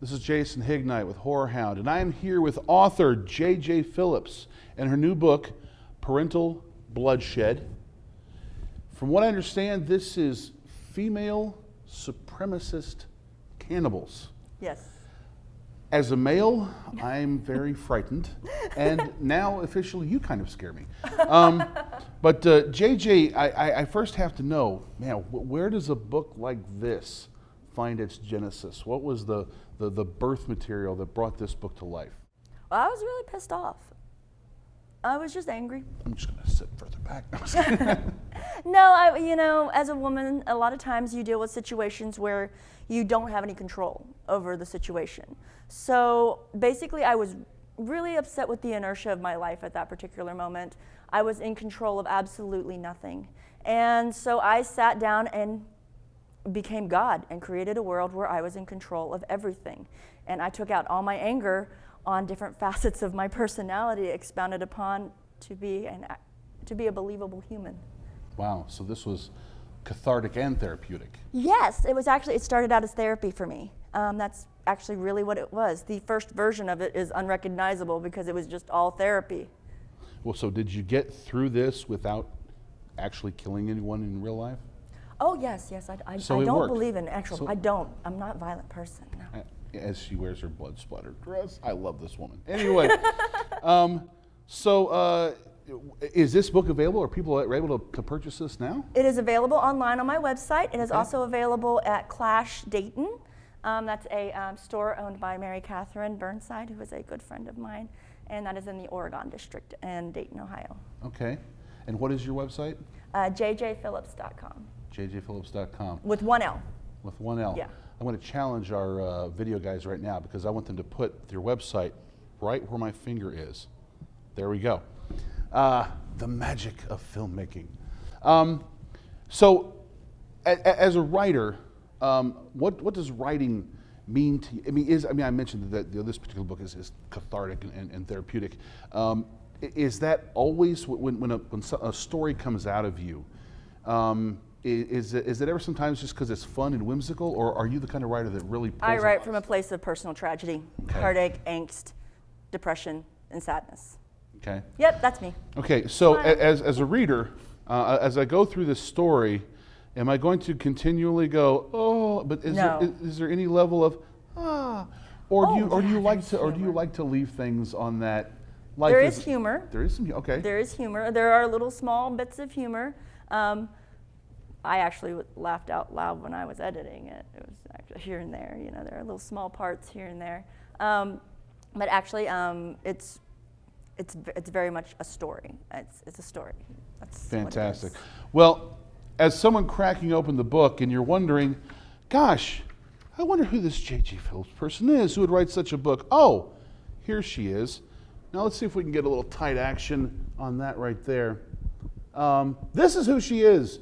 This is Jason Hignight with Horror Hound, and I am here with author J.J. Phillips and her new book, Parental Bloodshed. From what I understand, this is female supremacist cannibals. Yes. As a male, I'm very frightened, and now officially you kind of scare me. But JJ, I first have to know, man, where does a book like this find its genesis? What was the birth material that brought this book to life? Well, I was really pissed off. I was just angry. I'm just going to sit further back. No, as a woman, a lot of times you deal with situations where you don't have any control over the situation. So basically, I was really upset with the inertia of my life at that particular moment. I was in control of absolutely nothing. And so I sat down and became God and created a world where I was in control of everything. And I took out all my anger on different facets of my personality, expounded upon to be a believable human. Wow, so this was cathartic and therapeutic. Yes, it started out as therapy for me. That's actually really what it was. The first version of it is unrecognizable because it was just all therapy. Well, so did you get through this without actually killing anyone in real life? Oh, yes. I don't believe in actual, I'm not a violent person, no. As she wears her blood-splattered dress. I love this woman. Anyway, is this book available? Are people able to purchase this now? It is available online on my website. It is also available at Clash Dayton. That's a store owned by Mary Catherine Burnside, who is a good friend of mine, and that is in the Oregon District in Dayton, Ohio. Okay. And what is your website? jjphillips.com. jjphillips.com. With one L. With one L. Yeah. I want to challenge our video guys right now because I want them to put their website right where my finger is. There we go. The magic of filmmaking. So, as a writer, what does writing mean to you? I mentioned that this particular book is cathartic and therapeutic. Is that always when a story comes out of you? Is it ever sometimes just because it's fun and whimsical, or are you the kind of writer that really pulls I write from a place of personal tragedy, heartache, angst, depression, and sadness. Okay. Yep, that's me. Okay, so as a reader, as I go through this story, am I going to continually go, oh, but is there any level of or do you like to leave things on that? There is humor. There is some. Okay. There is humor. There are little small bits of humor. I actually laughed out loud when I was editing it. It was actually here and there. There are little small parts here and there. But actually, it's very much a story. It's a story. That's fantastic. Well, as someone cracking open the book and you're wondering, gosh, I wonder who this J.J. Phillips person is who would write such a book. Oh, here she is. Now let's see if we can get a little tight action on that right there. This is who she is.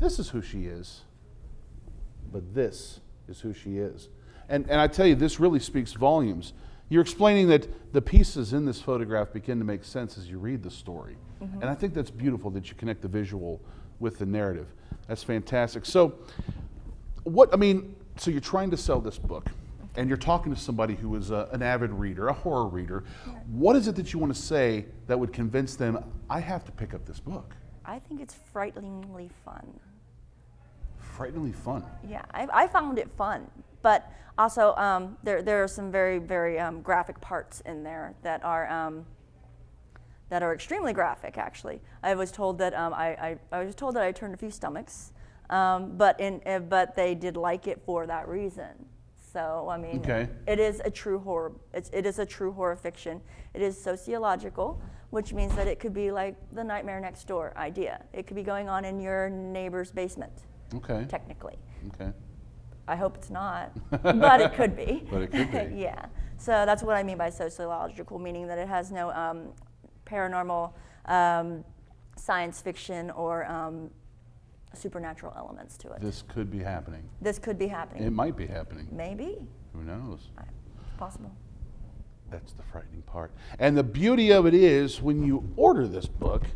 This is who she is. But this is who she is. And I tell you, this really speaks volumes. You're explaining that the pieces in this photograph begin to make sense as you read the story. Mm-hmm. And I think that's beautiful that you connect the visual with the narrative. That's fantastic. So so you're trying to sell this book, and you're talking to somebody who is an avid reader, a horror reader. Yeah. What is it that you want to say that would convince them, I have to pick up this book? I think it's frighteningly fun. Frighteningly fun? Yeah, I found it fun. But also, there are some very, very graphic parts in there that are extremely graphic. Actually, I was told that I turned a few stomachs, but they did like it for that reason. So okay. It is a true horror. It is a true horror fiction. It is sociological, which means that it could be like the Nightmare Next Door idea. It could be going on in your neighbor's basement. Okay. Technically. Okay. I hope it's not, but it could be. But it could be. Yeah. So that's what I mean by sociological, meaning that it has no paranormal, science fiction, or supernatural elements to it. This could be happening. This could be happening. It might be happening. Maybe. Who knows? It's possible. That's the frightening part. And the beauty of it is when you order this book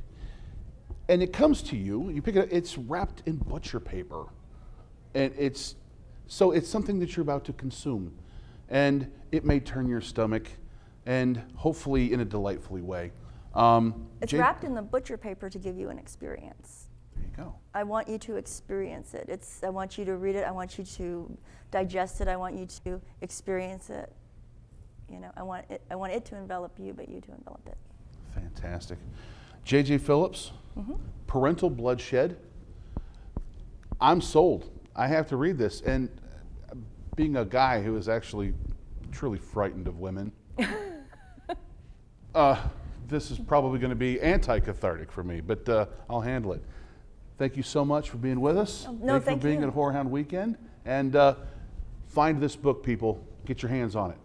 and it comes to you, you pick it up, it's wrapped in butcher paper. And it's something that you're about to consume. and it may turn your stomach, and hopefully in a delightfully way. It's wrapped in the butcher paper to give you an experience. There you go. I want you to experience it. I want you to read it. I want you to digest it. I want you to experience it. You know, I want it to envelop you, but you to envelop it. Fantastic. J.J. Phillips, Parental Bloodshed. I'm sold. I have to read this. And being a guy who is actually truly frightened of women, this is probably going to be anti-cathartic for me, but I'll handle it. Thank you so much for being with us. No, Thank you for being you. at Whorehound Weekend. And find this book, people. Get your hands on it.